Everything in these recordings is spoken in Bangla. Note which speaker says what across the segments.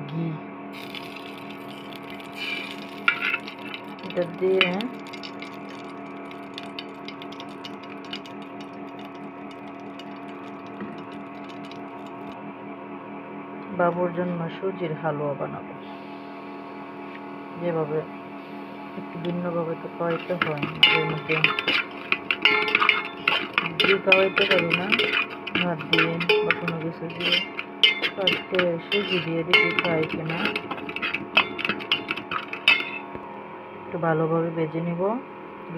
Speaker 1: ঘি, এটা দিয়ে বাবুর জন্য সুজির হালুয়া বানাবো। যেভাবে একটু ভিন্নভাবে তো খাওয়াইতে হয়, এর মধ্যে ঘি খাওয়াইতে পারি না ভাত দিয়ে বা কোনো কিছু দিয়ে, আজকে সুজি দিয়ে দেখি খাই কিনা। একটু ভালোভাবে ভেজে নিব,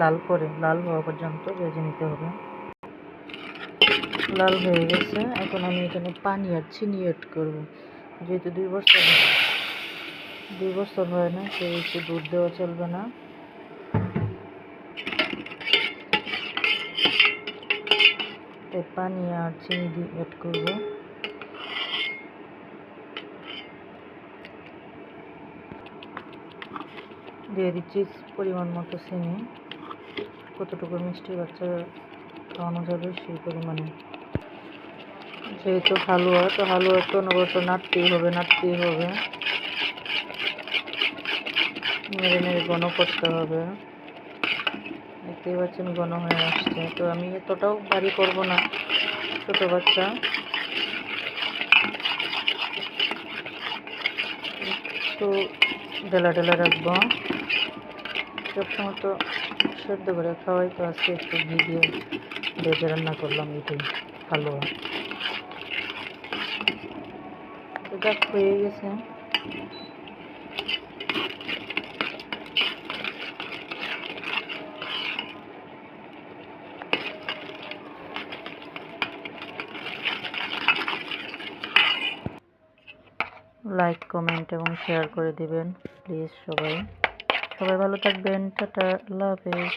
Speaker 1: লাল হওয়া পর্যন্ত ভেজে নিতে হবে। লাল হয়ে গেছে, এখন আমি এখানে পানি আর চিনি অ্যাড করবো। যেহেতু 2 বছর হয় না, সেই একটু দুধ দেওয়া চলবে না। তাই পানি আর চিনি দিয়ে অ্যাড করবো। দিয়ে দিচ্ছি পরিমাণ মতো চিনি, কতটুকু মিষ্টি বাচ্চা খাওয়ানো যাবে সেই পরিমাণে। যেহেতু হালুয়া, তো হালুয়া তো অনবরত নাড়তেই হবে। নেড়ে নেড়ে ঘন করতে হবে। দেখতেই পাচ্ছেন ঘন হয়ে আসছে। তো আমি এতটাও ভারী করব না, ছোট বাচ্চা। একটু ঢেলা রাখবো। সবসময় তো সেদ্ধ করে খাওয়াই, তো আজকে একটু ঘি দিয়ে ভেজে রান্না করলাম এটাই হালুয়া। এটা হয়ে গেছে। লাইক, কমেন্ট এবং শেয়ার করে দিবেন প্লিজ। সবাই ভালো থাকবেন। টাটা, আল্লাহ হাফেজ।